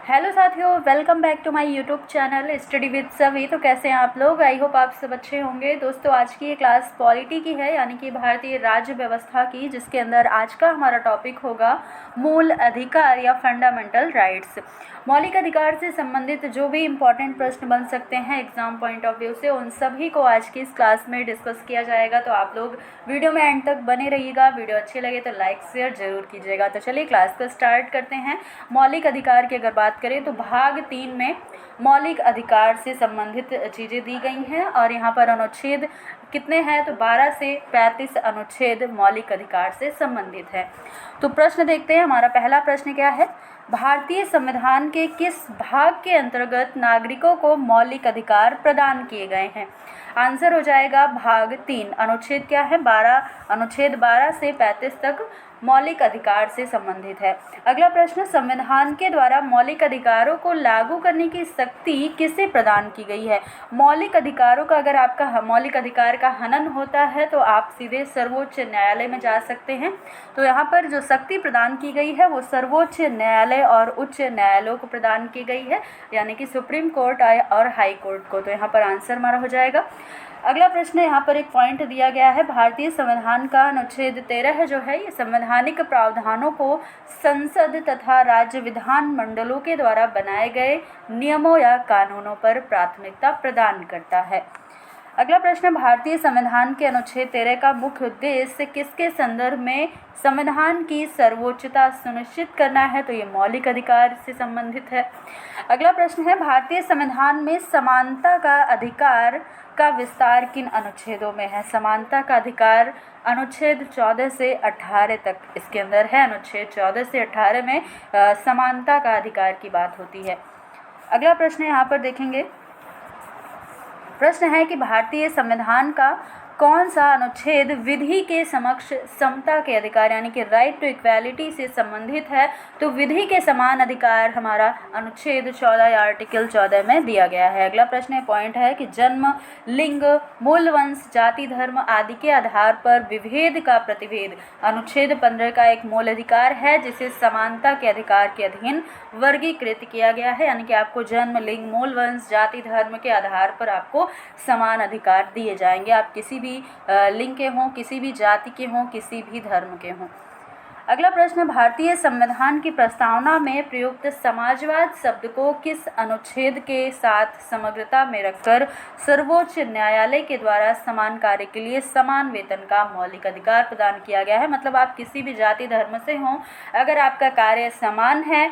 Hello साथियों, welcome back to my YouTube channel study with सभी। तो कैसे हैं आप लोग? आई होप आप सब अच्छे होंगे। दोस्तों, आज की ये क्लास पॉलिटी की है, यानी कि भारतीय राज्य व्यवस्था की, जिसके अंदर आज का हमारा टॉपिक होगा मूल अधिकार या फंडामेंटल राइट्स। मौलिक अधिकार से संबंधित जो भी इम्पोर्टेंट प्रश्न बन सकते हैं एग्जाम पॉइंट ऑफ व्यू से, उन सभी को आज की इस क्लास में डिस्कस किया जाएगा। तो आप लोग वीडियो में एंड तक बने रहिएगा। वीडियो अच्छी लगे तो लाइक शेयर जरूर कीजिएगा। तो चलिए क्लास को स्टार्ट करते हैं। मौलिक अधिकार की अगर बात करें तो भाग 3 में मौलिक अधिकार से संबंधित चीज़ें दी गई हैं, और यहाँ पर अनुच्छेद कितने हैं? तो 12 से 35 अनुच्छेद मौलिक अधिकार से संबंधित है। तो प्रश्न देखते हैं। हमारा पहला प्रश्न क्या है? भारतीय संविधान के किस भाग के अंतर्गत नागरिकों को मौलिक अधिकार प्रदान किए गए हैं? आंसर हो जाएगा भाग 3। अनुच्छेद क्या है? 12। अनुच्छेद 12 से 35 तक मौलिक अधिकार से संबंधित है। अगला प्रश्न, संविधान के द्वारा मौलिक अधिकारों को लागू करने की शक्ति किसे प्रदान की गई है? मौलिक अधिकारों का, अगर आपका मौलिक अधिकार का हनन होता है तो आप सीधे सर्वोच्च न्यायालय में जा सकते हैं। तो यहाँ पर जो शक्ति प्रदान की गई है वो सर्वोच्च न्यायालय और उच्च न्यायालयों को प्रदान की गई है, यानी कि सुप्रीम कोर्ट और हाई कोर्ट को। तो यहाँ पर आंसर हमारा हो जाएगा। अगला प्रश्न, यहाँ पर एक पॉइंट दिया गया है। भारतीय संविधान का अनुच्छेद 13 जो है, ये संवैधानिक प्रावधानों को संसद तथा राज्य विधान मंडलों के द्वारा बनाए गए नियमों या कानूनों पर प्राथमिकता प्रदान करता है। अगला प्रश्न, भारतीय संविधान के अनुच्छेद 13 का मुख्य उद्देश्य किसके संदर्भ में संविधान की सर्वोच्चता सुनिश्चित करना है? तो ये मौलिक अधिकार से संबंधित है। अगला प्रश्न है, भारतीय संविधान में समानता का अधिकार का विस्तार किन अनुच्छेदों में है? समानता का अधिकार अनुच्छेद 14 से 18 तक इसके अंदर है। अनुच्छेद 14 से 18 में समानता का अधिकार की बात होती है। अगला प्रश्न यहाँ पर देखेंगे। प्रश्न है कि भारतीय संविधान का कौन सा अनुच्छेद विधि के समक्ष समता के अधिकार यानी कि राइट टू इक्वालिटी से संबंधित है? तो विधि के समान अधिकार हमारा अनुच्छेद 14 या आर्टिकल 14 में दिया गया है। अगला प्रश्न पॉइंट है कि जन्म, लिंग, मूल वंश, जाति, धर्म आदि के आधार पर विभेद का प्रतिभेद अनुच्छेद 15 का एक मूल अधिकार है, जिसे समानता के अधिकार के अधीन वर्गीकृत किया गया है। यानी कि आपको जन्म, लिंग, मूल वंश, जाति, धर्म के आधार पर आपको समान अधिकार दिए जाएंगे। आप किसी भी लिंग के हों, किसी भी जाति के हों, किसी भी धर्म के हों। अगला प्रश्न, भारतीय संविधान की प्रस्तावना में प्रयुक्त समाजवाद शब्द को किस अनुच्छेद के साथ समग्रता में रखकर सर्वोच्च न्यायालय के द्वारा समान कार्य के लिए समान वेतन का मौलिक अधिकार प्रदान किया गया है? मतलब आप किसी भी जाति धर्म से हों, अगर आपका कार्य समान है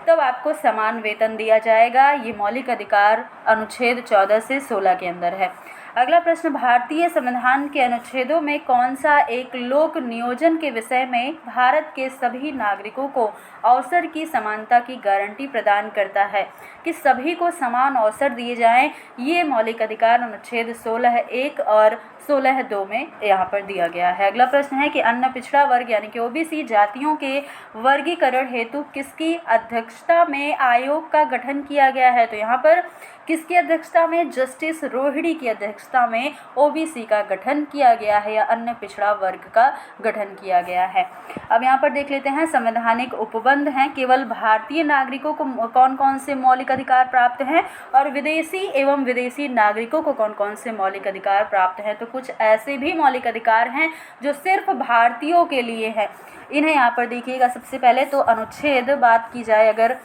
तब आपको समान वेतन दिया जाएगा। ये मौलिक अधिकार अनुच्छेद 14 से 16 के अंदर है। अगला प्रश्न, भारतीय संविधान के अनुच्छेदों में कौन सा एक लोक नियोजन के विषय में भारत के सभी नागरिकों को अवसर की समानता की गारंटी प्रदान करता है कि सभी को समान अवसर दिए जाएं? ये मौलिक अधिकार अनुच्छेद 16(1) और 16(2) में यहाँ पर दिया गया है। अगला प्रश्न है कि अन्य पिछड़ा वर्ग यानी कि ओबीसी जातियों के वर्गीकरण हेतु किसकी अध्यक्षता में आयोग का गठन किया गया है? तो यहाँ पर किसकी अध्यक्षता में? जस्टिस रोहिणी की अध्यक्षता में ओबीसी का गठन किया गया है, या अन्य पिछड़ा वर्ग का गठन किया गया है। अब यहाँ पर देख लेते हैं संवैधानिक उपबंध हैं। केवल भारतीय नागरिकों को कौन कौन से मौलिक अधिकार प्राप्त हैं, और विदेशी एवं विदेशी नागरिकों को कौन कौन से मौलिक अधिकार प्राप्त हैं? तो कुछ ऐसे भी मौलिक अधिकार हैं जो सिर्फ भारतीयों के लिए हैं। इन्हें यहाँ पर देखिएगा। सबसे पहले तो अनुच्छेद बात की जाए अगर,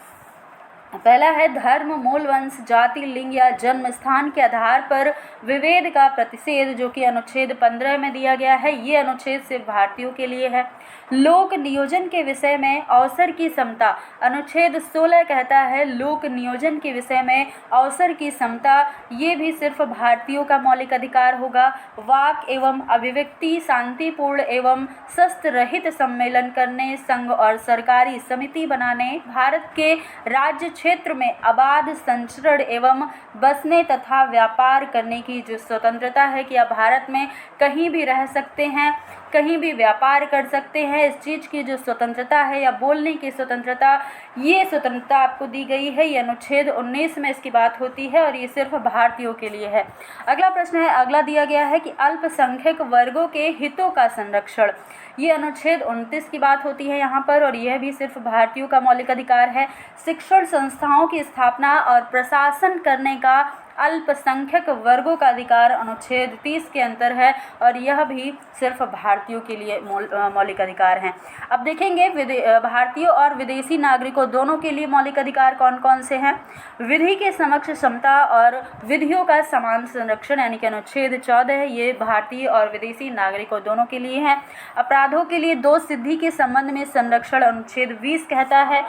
पहला है धर्म, मूल वंश, जाति, लिंग या जन्म स्थान के आधार पर विभेद का प्रतिषेध, जो कि अनुच्छेद 15 में दिया गया है। ये अनुच्छेद सिर्फ भारतीयों के लिए है। लोक नियोजन के विषय में अवसर की समता, अनुच्छेद 16 कहता है लोक नियोजन के विषय में अवसर की समता, ये भी सिर्फ भारतीयों का मौलिक अधिकार होगा। वाक एवं अभिव्यक्ति, शांतिपूर्ण एवं शस्त्र रहित सम्मेलन करने, संघ और सरकारी समिति बनाने, भारत के राज्य क्षेत्र में अबाध संचरण एवं बसने तथा व्यापार करने की जो स्वतंत्रता है कि आप भारत में कहीं भी रह सकते हैं, कहीं भी व्यापार कर सकते हैं। इस चीज़ की जो स्वतंत्रता है या बोलने की स्वतंत्रता, ये स्वतंत्रता आपको दी गई है। ये अनुच्छेद 19 में इसकी बात होती है और ये सिर्फ भारतीयों के लिए है। अगला प्रश्न है, अगला दिया गया है कि अल्पसंख्यक वर्गों के हितों का संरक्षण, ये अनुच्छेद 29 की बात होती है यहाँ पर, और यह भी सिर्फ भारतीयों का मौलिक अधिकार है। शिक्षण संस्थाओं की स्थापना और प्रशासन करने का अल्पसंख्यक वर्गों का अधिकार अनुच्छेद 30 के अंतर है और यह भी सिर्फ भारतीयों के लिए मौलिक अधिकार हैं। अब देखेंगे भारतीयों और विदेशी नागरिकों दोनों के लिए मौलिक अधिकार कौन कौन से हैं। विधि के समक्ष समता और विधियों का समान संरक्षण यानी कि अनुच्छेद 14 है, ये भारतीय और विदेशी नागरिकों दोनों के लिए हैं। अपराधों के लिए दो सिद्धि के संबंध में संरक्षण अनुच्छेद 20 कहता है।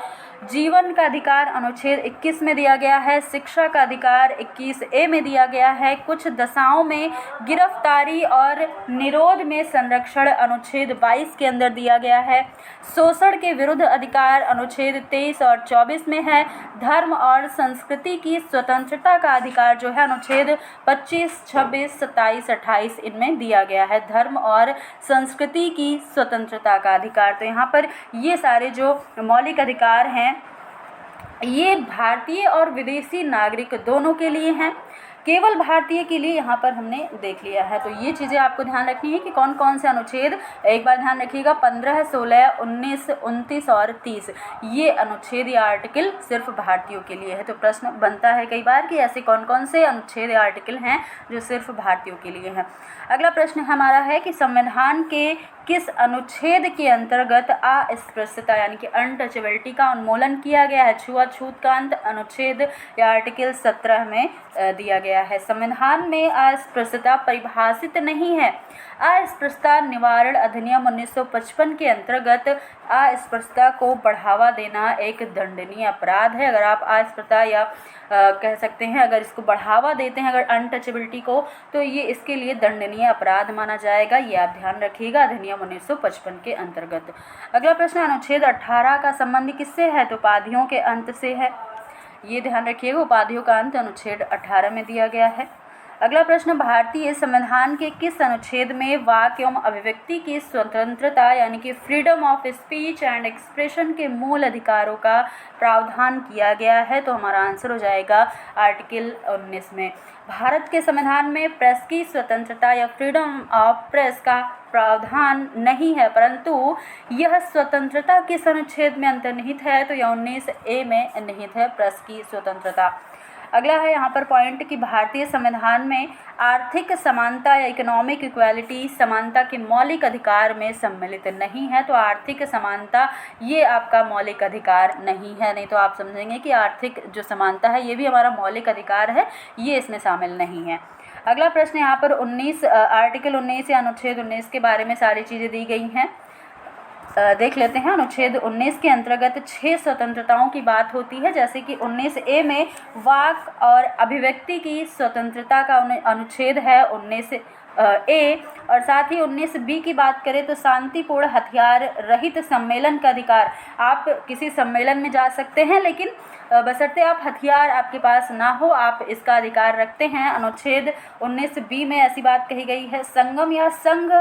जीवन का अधिकार अनुच्छेद 21 में दिया गया है। शिक्षा का अधिकार 21A में दिया गया है। कुछ दशाओं में गिरफ्तारी और निरोध में संरक्षण अनुच्छेद 22 के अंदर दिया गया है। शोषण के विरुद्ध अधिकार अनुच्छेद 23 और 24 में है। धर्म और संस्कृति की स्वतंत्रता का अधिकार जो है अनुच्छेद 25, 26, 27, 28 इनमें दिया गया है। धर्म और संस्कृति की स्वतंत्रता का अधिकार, तो यहाँ पर ये सारे जो मौलिक अधिकार हैं ये भारतीय और विदेशी नागरिक दोनों के लिए हैं। केवल भारतीय के लिए यहाँ पर हमने देख लिया है। तो ये चीज़ें आपको ध्यान रखनी है कि कौन कौन से अनुच्छेद, एक बार ध्यान रखिएगा, 15, 16, 19, 29 और 30 ये अनुच्छेद या आर्टिकल सिर्फ भारतीयों के लिए है। तो प्रश्न बनता है कई बार कि ऐसे कौन कौन से अनुच्छेद या आर्टिकल हैं जो सिर्फ भारतीयों के लिए हैं। अगला प्रश्न हमारा है कि संविधान के किस अनुच्छेद के अंतर्गत अस्पृश्यता यानी कि अनटचेबिलिटी का उन्मूलन किया गया है। छुआछूत का अंत अनुच्छेद या आर्टिकल 17 में दिया गया है। संविधान में अस्पृश्यता परिभाषित नहीं है। अस्पृश्यता निवारण अधिनियम 1955 के अंतर्गत अस्पृश्यता को बढ़ावा देना एक दंडनीय अपराध है। अगर आप अस्पृश्यता या कह सकते हैं अगर इसको बढ़ावा देते हैं, अगर अनटचेबिलिटी को, तो ये इसके लिए दंडनीय अपराध माना जाएगा। ये आप ध्यान रखिएगा, अधिनियम 1955 के अंतर्गत। अगला प्रश्न, अनुच्छेद 18 का संबंध किससे है। तो उपाधियों के अंत से है, ये ध्यान रखिएगा। उपाधियों का अंत अनुच्छेद 18 में दिया गया है। अगला प्रश्न, भारतीय संविधान के किस अनुच्छेद में वाक एवं अभिव्यक्ति की स्वतंत्रता यानी कि freedom of speech and expression के मूल अधिकारों का प्रावधान किया गया है। तो हमारा आंसर हो जाएगा आर्टिकल 19 में। भारत के संविधान में प्रेस की स्वतंत्रता या फ्रीडम ऑफ प्रेस का प्रावधान नहीं है, परंतु यह स्वतंत्रता किस अनुच्छेद में अंतर्निहित है। तो यह 19A में निहित है, प्रेस की स्वतंत्रता। अगला है यहाँ पर पॉइंट कि भारतीय संविधान में आर्थिक समानता या इकोनॉमिक इक्वालिटी समानता के मौलिक अधिकार में सम्मिलित नहीं है। तो आर्थिक समानता ये आपका मौलिक अधिकार नहीं है, नहीं तो आप समझेंगे कि आर्थिक जो समानता है ये भी हमारा मौलिक अधिकार है, ये इसमें शामिल नहीं है। अगला प्रश्न यहाँ पर 19 आर्टिकल 19 या अनुच्छेद 19 के बारे में सारी चीज़ें दी गई हैं, देख लेते हैं। अनुच्छेद 19 के अंतर्गत 6 स्वतंत्रताओं की बात होती है, जैसे कि 19A में वाक और अभिव्यक्ति की स्वतंत्रता का अनुच्छेद है 19A, और साथ ही 19B की बात करें तो शांतिपूर्ण हथियार रहित सम्मेलन का अधिकार। आप किसी सम्मेलन में जा सकते हैं, लेकिन बशर्ते आप हथियार आपके पास ना हो, आप इसका अधिकार रखते हैं। अनुच्छेद 19B में ऐसी बात कही गई है। संगम या संघ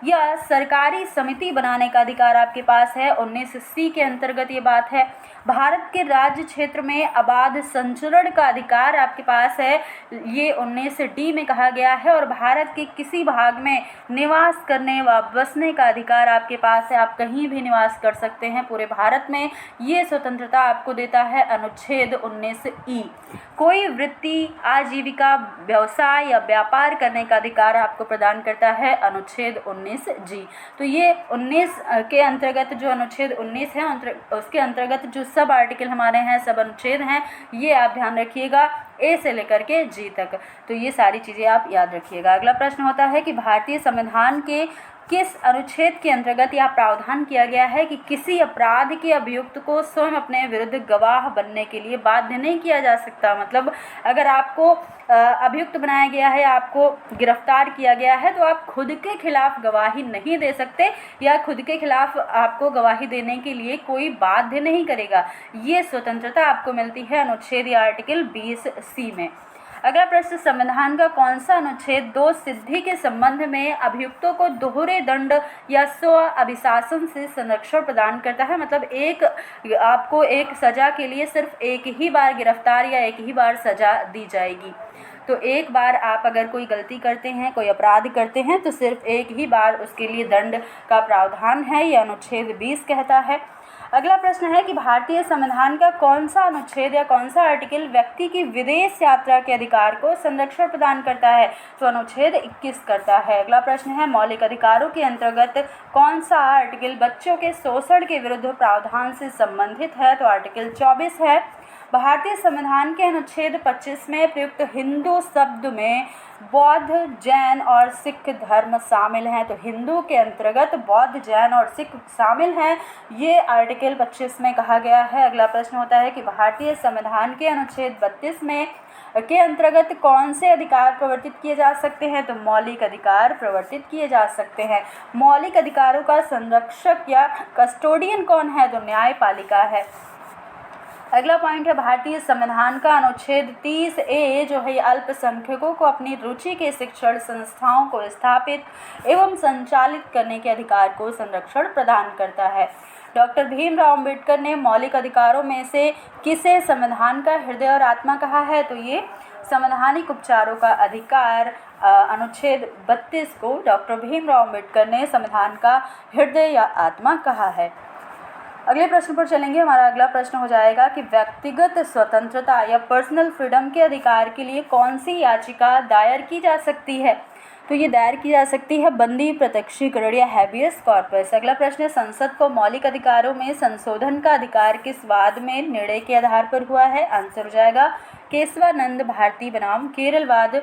या सरकारी समिति बनाने का अधिकार आपके पास है, 19C के अंतर्गत ये बात है। भारत के राज्य क्षेत्र में आबाद संचरण का अधिकार आपके पास है, ये 19D में कहा गया है। और भारत के किसी भाग में निवास करने व बसने का अधिकार आपके पास है, आप कहीं भी निवास कर सकते हैं पूरे भारत में, ये स्वतंत्रता आपको देता है अनुच्छेद 19E। कोई वृत्ति, आजीविका, व्यवसाय या व्यापार करने का अधिकार आपको प्रदान करता है अनुच्छेद 19G। तो ये 19 के अंतर्गत जो अनुच्छेद 19 है उसके अंतर्गत जो सब आर्टिकल हमारे हैं, सब अनुच्छेद हैं, ये आप ध्यान रखिएगा A से लेकर के G तक। तो ये सारी चीज़ें आप याद रखिएगा। अगला प्रश्न होता है कि भारतीय संविधान के किस अनुच्छेद के अंतर्गत यह प्रावधान किया गया है कि किसी अपराध के अभियुक्त को स्वयं अपने विरुद्ध गवाह बनने के लिए बाध्य नहीं किया जा सकता। मतलब अगर आपको अभियुक्त बनाया गया है, आपको गिरफ्तार किया गया है, तो आप खुद के खिलाफ गवाही नहीं दे सकते या खुद के खिलाफ आपको गवाही देने के लिए कोई बाध्य नहीं करेगा। ये स्वतंत्रता आपको मिलती है अनुच्छेद या आर्टिकल 20C में। अगला प्रश्न, संविधान का कौन सा अनुच्छेद दो सिद्धि के संबंध में अभियुक्तों को दोहरे दंड या स्व अभिशासन से संरक्षण प्रदान करता है? मतलब आपको एक सजा के लिए सिर्फ एक ही बार गिरफ्तार या एक ही बार सजा दी जाएगी। तो एक बार आप अगर कोई गलती करते हैं, कोई अपराध करते हैं, तो सिर्फ एक ही बार उसके लिए दंड का प्रावधान है, यह अनुच्छेद 20 कहता है। अगला प्रश्न है कि भारतीय संविधान का कौन सा अनुच्छेद या कौन सा आर्टिकल व्यक्ति की विदेश यात्रा के अधिकार को संरक्षण प्रदान करता है? तो अनुच्छेद 21 करता है। अगला प्रश्न है, मौलिक अधिकारों के अंतर्गत कौन सा आर्टिकल बच्चों के शोषण के विरुद्ध प्रावधान से संबंधित है? तो आर्टिकल 24 है। भारतीय संविधान के अनुच्छेद 25 में प्रयुक्त हिंदू शब्द में बौद्ध, जैन और सिख धर्म शामिल हैं। तो हिंदू के अंतर्गत बौद्ध, जैन और सिख शामिल हैं, ये आर्टिकल 25 में कहा गया है। अगला प्रश्न होता है कि भारतीय संविधान के अनुच्छेद 32 में के अंतर्गत कौन से अधिकार प्रवर्तित किए जा सकते हैं? तो मौलिक अधिकार प्रवर्तित किए जा सकते हैं। मौलिक अधिकारों का संरक्षक या कस्टोडियन कौन है? तो न्यायपालिका है। अगला पॉइंट है, भारतीय संविधान का अनुच्छेद 30A जो है अल्पसंख्यकों को अपनी रुचि के शिक्षण संस्थाओं को स्थापित एवं संचालित करने के अधिकार को संरक्षण प्रदान करता है। डॉक्टर भीमराव अम्बेडकर ने मौलिक अधिकारों में से किसे संविधान का हृदय और आत्मा कहा है? तो ये संवैधानिक उपचारों का अधिकार अनुच्छेद 32 को डॉक्टर भीमराव अम्बेडकर ने संविधान का हृदय या आत्मा कहा है। अगले प्रश्न पर चलेंगे। हमारा अगला प्रश्न हो जाएगा कि व्यक्तिगत स्वतंत्रता या पर्सनल फ्रीडम के अधिकार के लिए कौन सी याचिका दायर की जा सकती है? तो ये दायर की जा सकती है बंदी प्रत्यक्षीकरण या हैबियस कॉर्पस। अगला प्रश्न है, संसद को मौलिक अधिकारों में संशोधन का अधिकार किस वाद में निर्णय के आधार पर हुआ है? आंसर हो जाएगा केशवानंद भारती बनाम केरलवाद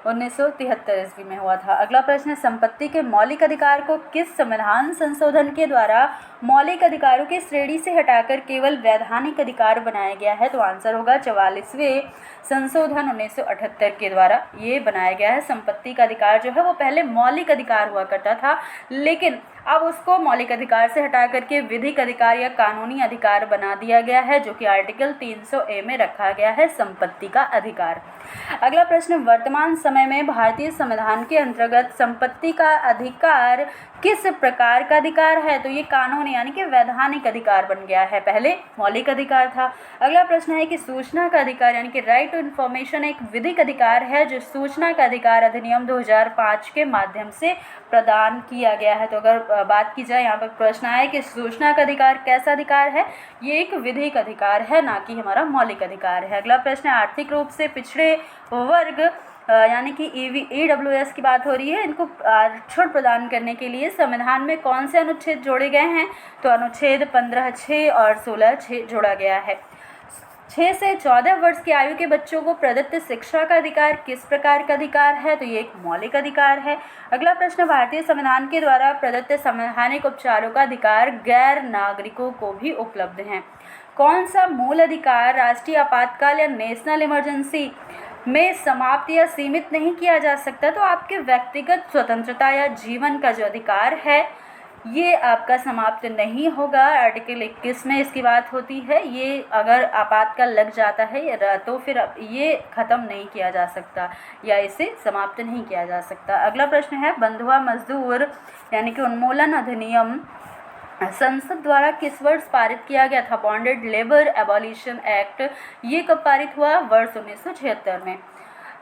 1973 ईस्वी में हुआ था। अगला प्रश्न है, संपत्ति के मौलिक अधिकार को किस संविधान संशोधन के द्वारा मौलिक अधिकारों की श्रेणी से हटाकर केवल वैधानिक अधिकार बनाया गया है? तो आंसर होगा 44वें संशोधन 1978 के द्वारा ये बनाया गया है। संपत्ति का अधिकार जो है वो पहले मौलिक अधिकार हुआ करता था, लेकिन अब उसको मौलिक अधिकार से हटा करके विधिक अधिकार या कानूनी अधिकार बना दिया गया है, जो कि आर्टिकल 300A में रखा गया है संपत्ति का अधिकार। अगला प्रश्न, वर्तमान समय में भारतीय संविधान के अंतर्गत संपत्ति का अधिकार किस प्रकार का अधिकार है? तो ये कानूनी यानी कि वैधानिक अधिकार बन गया है, पहले मौलिक अधिकार था। अगला प्रश्न है कि सूचना का अधिकार यानी कि राइट टू इन्फॉर्मेशन एक विधिक अधिकार है जो सूचना का अधिकार अधिनियम 2005 के माध्यम से प्रदान किया गया है। तो अगर बात की जाए, यहाँ पर प्रश्न आया कि सूचना का अधिकार कैसा अधिकार है? ये एक विधिक अधिकार है, ना कि हमारा मौलिक अधिकार है। अगला प्रश्न है, आर्थिक रूप से पिछड़े वर्ग यानी कि EWS की बात हो रही है, इनको आरक्षण प्रदान करने के लिए संविधान में कौन से अनुच्छेद जोड़े गए हैं? तो अनुच्छेद 15(6) और 16(6) जोड़ा गया है। 6 से 14 वर्ष की आयु के बच्चों को प्रदत्त शिक्षा का अधिकार किस प्रकार का अधिकार है? तो ये एक मौलिक अधिकार है। अगला प्रश्न, भारतीय संविधान के द्वारा प्रदत्त संवैधानिक उपचारों का अधिकार गैर नागरिकों को भी उपलब्ध हैं। कौन सा मूल अधिकार राष्ट्रीय आपातकाल या नेशनल इमरजेंसी में समाप्त या सीमित नहीं किया जा सकता? तो आपके व्यक्तिगत स्वतंत्रता या जीवन का जो अधिकार है ये आपका समाप्त नहीं होगा। आर्टिकल 21 में इसकी बात होती है। ये अगर आपातकाल लग जाता है तो फिर ये ख़त्म नहीं किया जा सकता या इसे समाप्त नहीं किया जा सकता। अगला प्रश्न है, बंधुआ मजदूर यानी कि उन्मूलन अधिनियम संसद द्वारा किस वर्ष पारित किया गया था? Bonded labour abolition act. ये कब पारित हुआ? वर्ष 1976 में।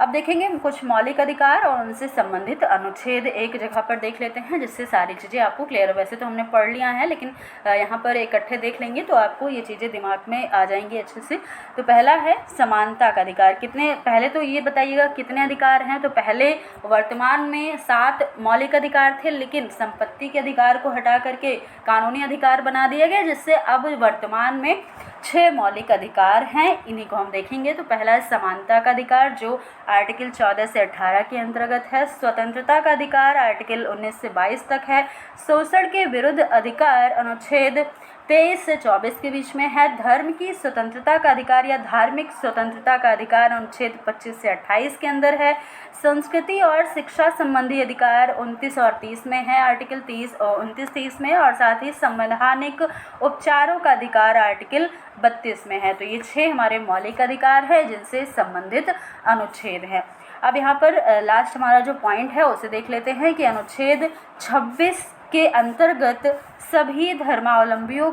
अब देखेंगे कुछ मौलिक अधिकार और उनसे संबंधित अनुच्छेद एक जगह पर देख लेते हैं, जिससे सारी चीज़ें आपको क्लियर। वैसे तो हमने पढ़ लिया है, लेकिन यहाँ पर इकट्ठे देख लेंगे तो आपको ये चीज़ें दिमाग में आ जाएंगी अच्छे से। तो पहला है समानता का अधिकार। कितने, पहले तो ये बताइएगा कितने अधिकार हैं? तो पहले वर्तमान में 7 मौलिक अधिकार थे, लेकिन संपत्ति के अधिकार को हटा करके कानूनी अधिकार बना दिया गया, जिससे अब वर्तमान में 6 मौलिक अधिकार हैं। इन्हीं को हम देखेंगे। तो पहला है समानता का अधिकार, जो आर्टिकल 14 से 18 के अंतर्गत है। स्वतंत्रता का अधिकार आर्टिकल 19 से 22 तक है। शोषण के विरुद्ध अधिकार अनुच्छेद 23 से 24 के बीच में है। धर्म की स्वतंत्रता का अधिकार या धार्मिक स्वतंत्रता का अधिकार अनुच्छेद 25 से 28 के अंदर है। संस्कृति और शिक्षा संबंधी अधिकार 29 और 30 में है, आर्टिकल 30 और 29-30 में, और साथ ही संवैधानिक उपचारों का अधिकार आर्टिकल 32 में है। तो ये 6 हमारे मौलिक अधिकार है जिनसे संबंधित अनुच्छेद है। अब यहाँ पर लास्ट हमारा जो पॉइंट है उसे देख लेते हैं कि अनुच्छेद 26 के अंतर्गत सभी धर्मावलंबियों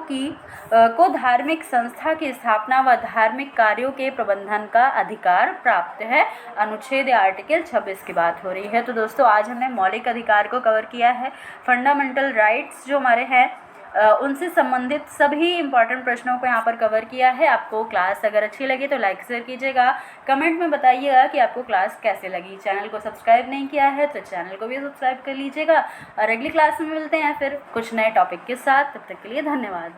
को धार्मिक संस्था की स्थापना व धार्मिक कार्यों के प्रबंधन का अधिकार प्राप्त है। अनुच्छेद या आर्टिकल 26 की बात हो रही है। तो दोस्तों आज हमने मौलिक अधिकार को कवर किया है। फंडामेंटल राइट्स जो हमारे हैं उनसे संबंधित सभी इम्पॉर्टेंट प्रश्नों को यहाँ पर कवर किया है। आपको क्लास अगर अच्छी लगी तो लाइक शेयर कीजिएगा, कमेंट में बताइएगा कि आपको क्लास कैसे लगी। चैनल को सब्सक्राइब नहीं किया है तो चैनल को भी सब्सक्राइब कर लीजिएगा। और अगली क्लास में मिलते हैं फिर कुछ नए टॉपिक के साथ। तब तक के लिए धन्यवाद।